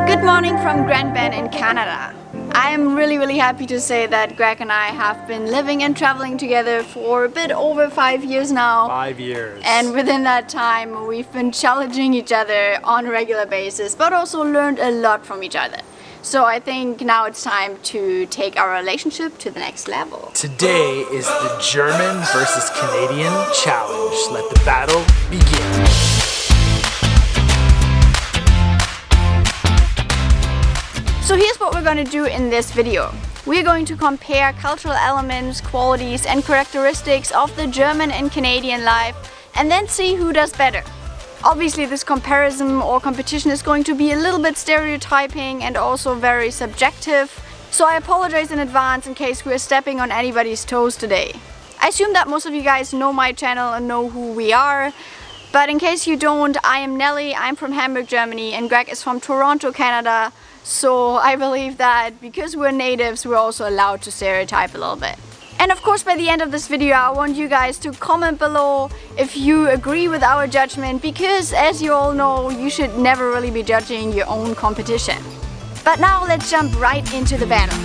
Good morning from Grand Bend in Canada. I am really happy to say that Greg and I have been living and traveling together for a bit over 5 years now. 5 years. And within that time, we've been challenging each other on a regular basis, but also learned a lot from each other. So I think now it's time to take our relationship to the next level. Today is the German versus Canadian challenge. Let the battle begin. So here's what we're going to do in this video. We're going to compare cultural elements, qualities and characteristics of the German and Canadian life and then see who does better. Obviously this comparison or competition is going to be a little bit stereotyping and also very subjective. So I apologize in advance in case we're stepping on anybody's toes today. I assume that most of you guys know my channel and know who we are. But in case you don't, I am Nelly, I'm from Hamburg, Germany, and Greg is from Toronto, Canada. So I believe that because we're natives, we're also allowed to stereotype a little bit. And of course, by the end of this video, I want you guys to comment below if you agree with our judgment, because as you all know, you should never really be judging your own competition. But now let's jump right into the battle.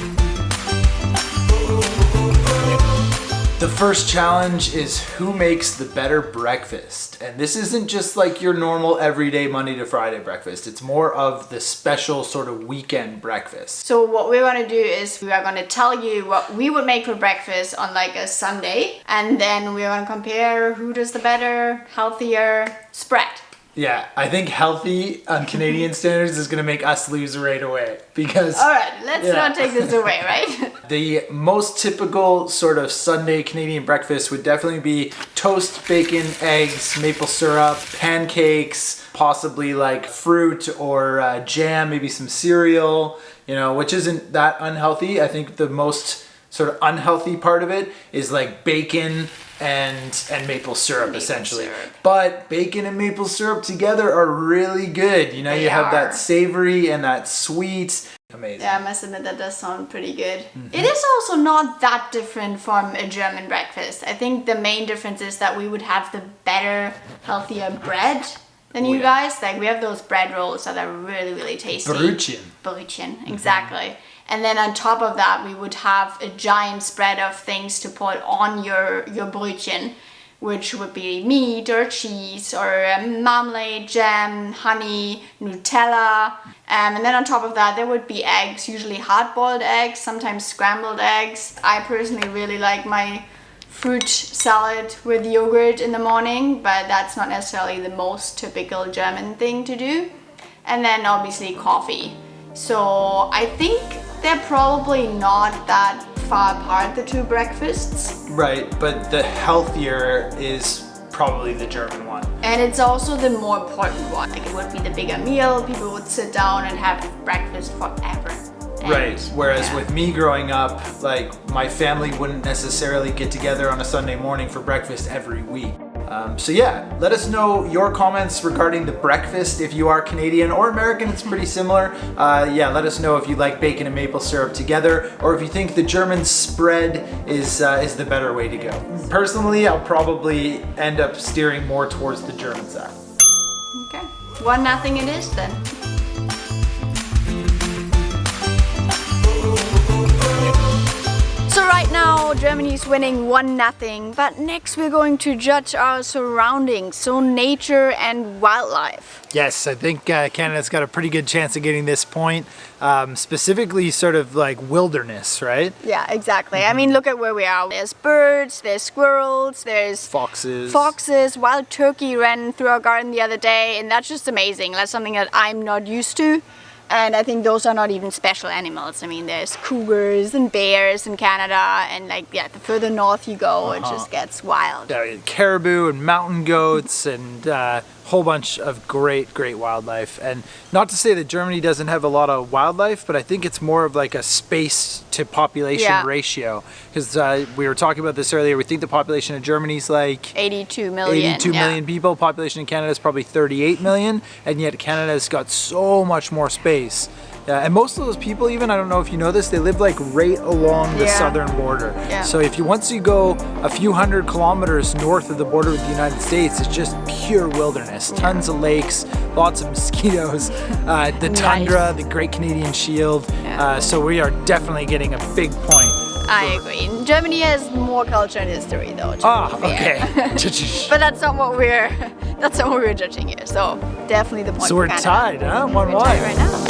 The first challenge is who makes the better breakfast. And this isn't just like your normal everyday Monday to Friday breakfast. It's more of the special sort of weekend breakfast. So what we're gonna do is we are gonna tell you what we would make for breakfast on like a Sunday, and then we're gonna compare who does the better, healthier spread. Yeah, I think healthy on Canadian standards is gonna make us lose right away because... Alright, let's not take this away, right? The most typical sort of Sunday Canadian breakfast would definitely be toast, bacon, eggs, maple syrup, pancakes, possibly like fruit or jam, maybe some cereal, you know, which isn't that unhealthy. I think the most sort of unhealthy part of it is like bacon and maple syrup, essentially. But bacon and maple syrup together are really good. You know, you have that savory and that sweet. Amazing. Yeah, I must admit that does sound pretty good. It is also not that different from a German breakfast. I think the main difference is that we would have the better, healthier bread than you guys. Like we have those bread rolls that are really tasty. Brötchen, exactly. And then on top of that, we would have a giant spread of things to put on your Brötchen, which would be meat or cheese or marmalade, jam, honey, Nutella. And then on top of that, there would be eggs, usually hard-boiled eggs, sometimes scrambled eggs. I personally really like my fruit salad with yogurt in the morning, but that's not necessarily the most typical German thing to do. And then obviously coffee. So I think they're probably not that far apart, the two breakfasts. Right, but the healthier is probably the German one. And it's also the more important one. Like it would be the bigger meal, people would sit down and have breakfast forever. Right, whereas with me growing up, like my family wouldn't necessarily get together on a Sunday morning for breakfast every week. So yeah, let us know your comments regarding the breakfast. If you are Canadian or American, it's pretty similar. Yeah, let us know if you like bacon and maple syrup together, or if you think the German spread is the better way to go. Personally, I'll probably end up steering more towards the German side. Okay, 1-0 it is then. So right now Germany's winning 1-0, but next we're going to judge our surroundings, so nature and wildlife. Yes, I think Canada's got a pretty good chance of getting this point, specifically sort of like wilderness, right? Yeah, exactly. I mean, look at where we are. There's birds, there's squirrels, there's foxes, wild turkey ran through our garden the other day, and that's just amazing. That's something that I'm not used to. And I think those are not even special animals. I mean, there's cougars and bears in Canada, and like, yeah, the further north you go, it just gets wild. Yeah, caribou and mountain goats and whole bunch of great wildlife. And not to say that Germany doesn't have a lot of wildlife, but I think it's more of like a space to population ratio. Because we were talking about this earlier, we think the population of Germany is like 82 million. 82 million people. Population in Canada is probably 38 million, and yet Canada's got so much more space. And most of those people, even, I don't know if you know this, they live like right along the southern border. So if you once you go a few hundred kilometers north of the border with the United States, it's just pure wilderness. Tons of lakes, lots of mosquitoes, the tundra, the Great Canadian Shield. So we are definitely getting a big point. I agree. Germany has more culture and history, though. Okay. But that's not what we're judging here. So definitely the point. So we're Canada. tied, huh? 1-1 We're tied right now.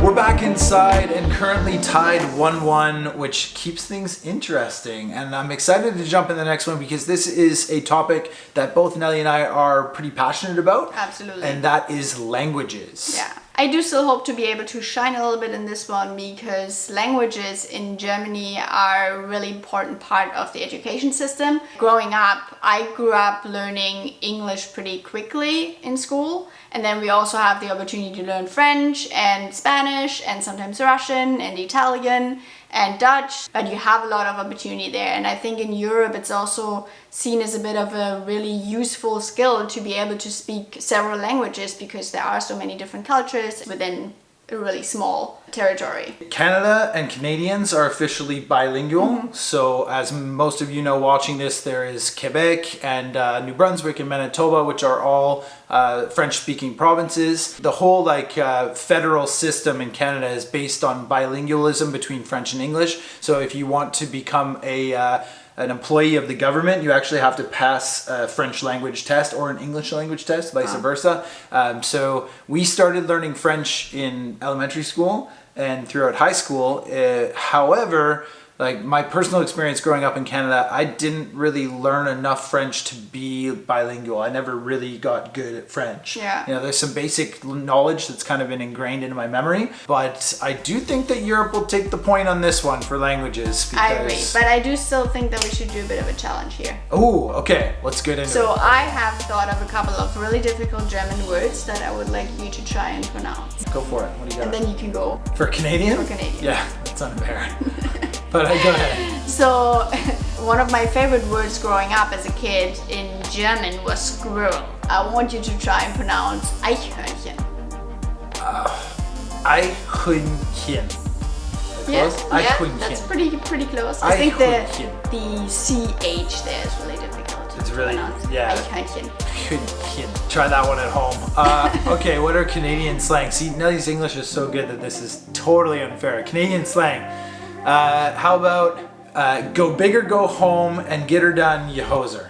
We're back inside and currently tied 1-1, which keeps things interesting. And I'm excited to jump in the next one because this is a topic that both Nelly and I are pretty passionate about. Absolutely. And that is languages. Yeah. I do still hope to be able to shine a little bit in this one because languages in Germany are a really important part of the education system. Growing up, I grew up learning English pretty quickly in school. And then we also have the opportunity to learn French and Spanish and sometimes Russian and Italian and Dutch, but you have a lot of opportunity there. And I think in Europe it's also seen as a bit of a really useful skill to be able to speak several languages because there are so many different cultures within a really small territory. Canada and Canadians are officially bilingual. So as most of you know watching this, there is Quebec and New Brunswick and Manitoba, which are all French-speaking provinces. The whole federal system in Canada is based on bilingualism between French and English. So if you want to become an employee of the government, you actually have to pass a French language test or an English language test, vice versa. So we started learning French in elementary school and throughout high school. However, my personal experience growing up in Canada, I didn't really learn enough French to be bilingual. I never really got good at French. Yeah. There's some basic knowledge that's kind of been ingrained into my memory, but I do think that Europe will take the point on this one for languages. I agree, but I do still think that we should do a bit of a challenge here. Oh, okay. Let's get into it. So I have thought of a couple of really difficult German words that I would like you to try and pronounce. Go for it. What do you got? And then you can go For Canadian? for Canadian. Yeah, that's unfair. But go ahead. So one of my favorite words growing up as a kid in German was squirrel. I want you to try and pronounce Eichhörnchen. Eichhörnchen. Yes, yeah, Eichhörnchen. that's pretty close. I think Eichhörnchen. the CH there is really difficult. It's to really, pronounce. yeah. Eichhörnchen. Eichhörnchen. Try that one at home. Okay, what are Canadian slang? See, Nelly's English is so good that this is totally unfair. Canadian slang. How about go big or go home and get her done, you hoser.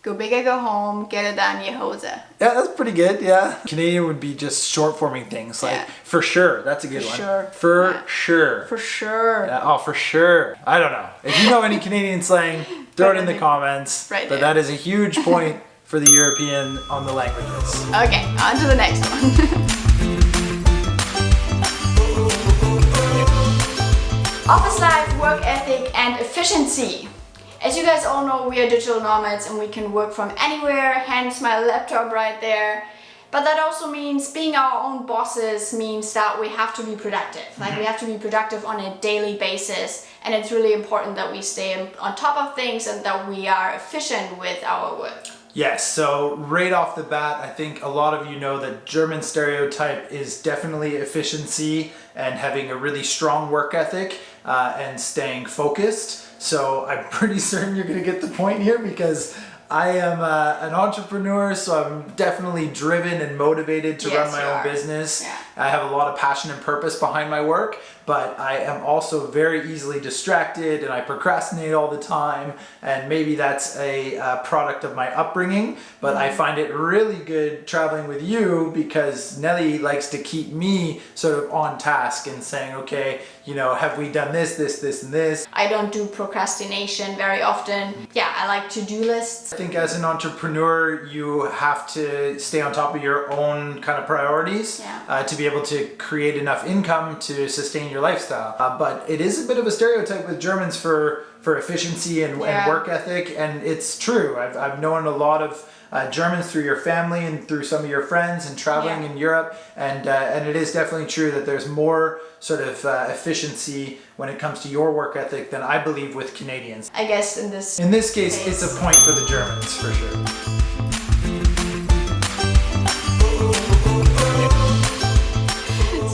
Go big or go home, get it done, you hoser. Yeah, that's pretty good, yeah. Canadian would be just short forming things like for sure. That's a good one. Sure. For sure. For sure. Oh, for sure. I don't know. If you know any Canadian slang, throw it in the comments. Right but there. that is a huge point for the European on the languages. Okay, on to the next one. Office life, work ethic, and efficiency. As you guys all know, we are digital nomads and we can work from anywhere, hence my laptop right there. But that also means being our own bosses means that we have to be productive. Like we have to be productive on a daily basis, and it's really important that we stay on top of things and that we are efficient with our work. Yes, so right off the bat, I think a lot of you know that German stereotype is definitely efficiency and having a really strong work ethic and staying focused. So I'm pretty certain you're going to get the point here because I am an entrepreneur, so I'm definitely driven and motivated to run my own business. Yeah. I have a lot of passion and purpose behind my work, but I am also very easily distracted and I procrastinate all the time, and maybe that's a product of my upbringing, but I find it really good traveling with you because Nelly likes to keep me sort of on task and saying, okay, you know, have we done this, and this? I don't do procrastination very often. Yeah, I like to-do lists. I think as an entrepreneur, you have to stay on top of your own kind of priorities to be able to create enough income to sustain your lifestyle. But it is a bit of a stereotype with Germans for efficiency and work ethic, and it's true. I've known a lot of Germans through your family and through some of your friends and traveling in Europe, and it is definitely true that there's more sort of efficiency when it comes to your work ethic than I believe with Canadians. I guess in this case, it's a point for the Germans for sure.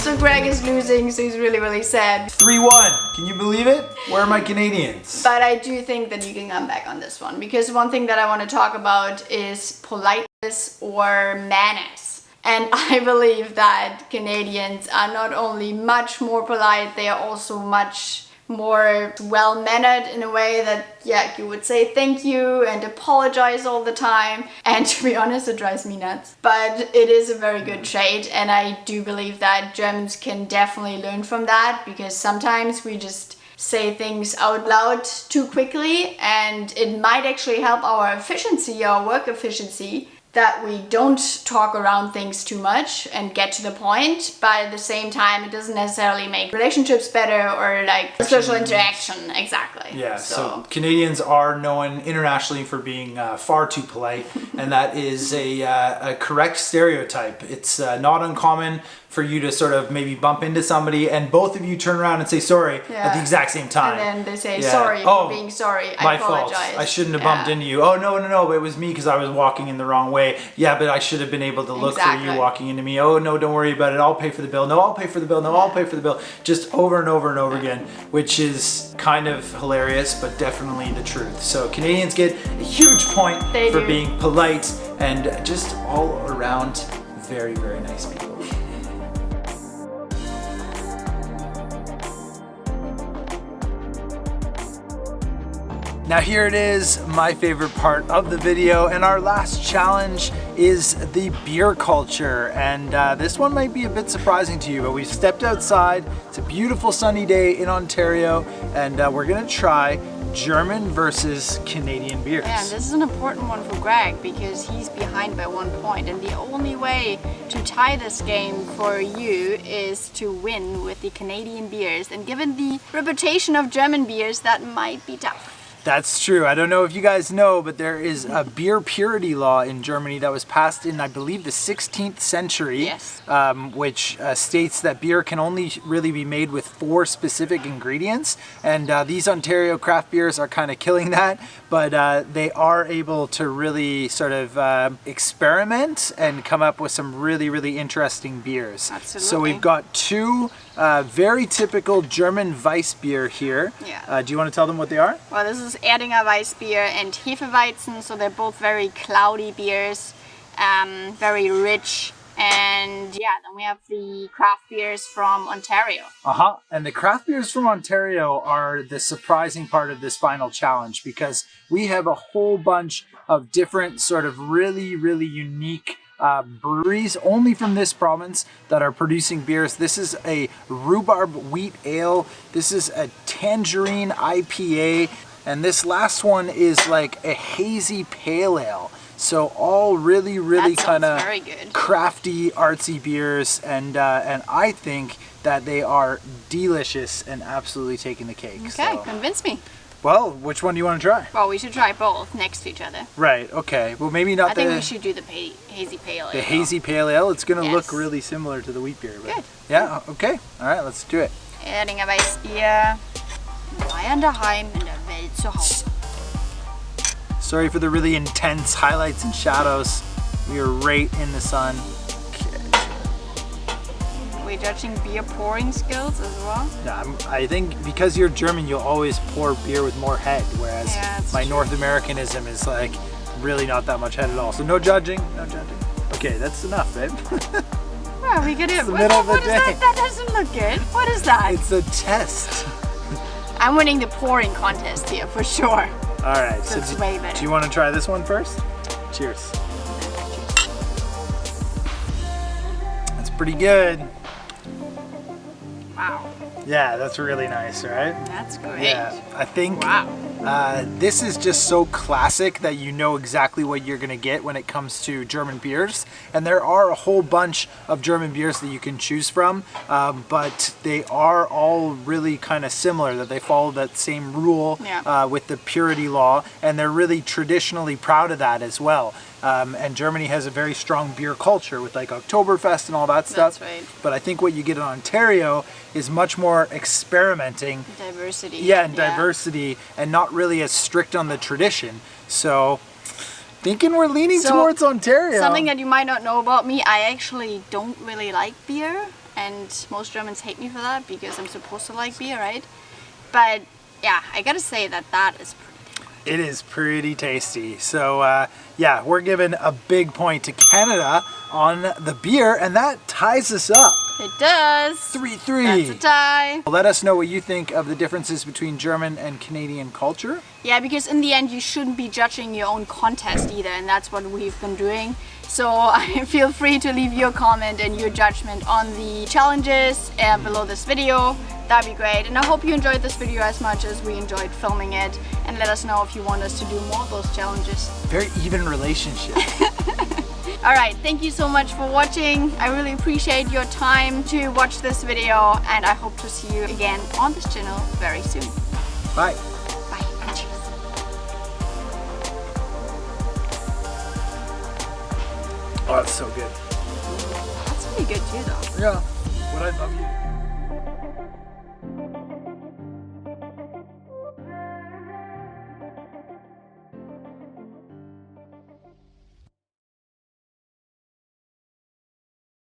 So Greg is losing, so he's really, really sad. 3-1. Can you believe it? Where are my Canadians? But I do think that you can come back on this one, because one thing that I want to talk about is politeness or manners. And I believe that Canadians are not only much more polite, they are also much more well-mannered in a way that, yeah, you would say thank you and apologize all the time. And to be honest, it drives me nuts. But it is a very good trait, and I do believe that Germans can definitely learn from that, because sometimes we just say things out loud too quickly, and it might actually help our efficiency, our work efficiency, that we don't talk around things too much and get to the point, but at the same time it doesn't necessarily make relationships better or like social interaction. Exactly. Yeah, so Canadians are known internationally for being far too polite, and that is a correct stereotype. It's not uncommon for you to sort of maybe bump into somebody and both of you turn around and say sorry at the exact same time. And then they say sorry for being sorry. I apologize. Fault. I shouldn't have bumped into you. Oh, no, it was me because I was walking in the wrong way. Yeah, but I should have been able to look for you walking into me. Oh, no, don't worry about it. I'll pay for the bill. No, I'll pay for the bill. No, I'll pay for the bill. Just over and over and over again, which is kind of hilarious, but definitely the truth. So Canadians get a huge point for being polite and just all around very, very nice people. Now here it is, my favorite part of the video, and our last challenge is the beer culture. And this one might be a bit surprising to you, but we've stepped outside. It's a beautiful sunny day in Ontario, and we're gonna try German versus Canadian beers. Yeah, and this is an important one for Greg because he's behind by 1 point, and the only way to tie this game for you is to win with the Canadian beers. And given the reputation of German beers, that might be tough. That's true. I don't know if you guys know, but there is a beer purity law in Germany that was passed in, I believe, the 16th century, which states that beer can only really be made with 4 specific ingredients. And these Ontario craft beers are kind of killing that, but they are able to really sort of experiment and come up with some really, really interesting beers. Absolutely. So we've got 2 very typical German Weissbier here. Yeah. Do you want to tell them what they are? Well, this is Erdinger Weissbier and Hefeweizen, so they're both very cloudy beers, very rich. And yeah, then we have the craft beers from Ontario. And the craft beers from Ontario are the surprising part of this final challenge, because we have a whole bunch of different sort of really, really unique breweries only from this province that are producing beers. This is a rhubarb wheat ale. This is a tangerine IPA. And this last one is like a hazy pale ale. So all really, really kind of crafty, artsy beers. And I think that they are delicious and absolutely taking the cake. Okay, convince me. Well, which one do you want to try? Well, we should try both next to each other. Right, okay. Well, maybe not I think we should do the hazy pale ale. The hazy pale ale? It's going to look really similar to the wheat beer. But good. Yeah, okay. All right, let's do it. Erdinger Weissbier. Bayern daheim, in der Welt zu Hause. Sorry for the really intense highlights and shadows. We are right in the sun. Are we judging beer pouring skills as well? Yeah, I think because you're German, you'll always pour beer with more head, whereas my North Americanism is like really not that much head at all. So no judging, no judging. Okay, that's enough, babe. Well, we get it. It's the middle of the day. That doesn't look good. What is that? It's a test. I'm winning the pouring contest here for sure. All right, so it's way better. Do you want to try this one first? Cheers. That's pretty good. Wow. Yeah, that's really nice, right? That's great. Yeah, I think this is just so classic that you know exactly what you're gonna get when it comes to German beers. And there are a whole bunch of German beers that you can choose from, but they are all really kind of similar, that they follow that same rule with the purity law, and they're really traditionally proud of that as well. And Germany has a very strong beer culture with like Oktoberfest and all that stuff. That's right. But I think what you get in Ontario is much more experimenting. Diversity. Yeah, and diversity, and not really as strict on the tradition. So, thinking we're leaning towards Ontario. Something that you might not know about me, I actually don't really like beer. and most Germans hate me for that because I'm supposed to like beer, right? But yeah, I gotta say that is pretty good. It is pretty tasty. So yeah, we're giving a big point to Canada on the beer, and that ties us up. It does. 3-3. That's a tie. Let us know what you think of the differences between German and Canadian culture. Yeah, because in the end you shouldn't be judging your own contest either, and that's what we've been doing. So feel free to leave your comment and your judgment on the challenges below this video. That'd be great. And I hope you enjoyed this video as much as we enjoyed filming it. And let us know if you want us to do more of those challenges. Very even relationship. Alright, thank you so much for watching. I really appreciate your time to watch this video, and I hope to see you again on this channel very soon. Bye. Bye and cheers. Oh, that's so good. That's really good too though. Yeah. What I love you.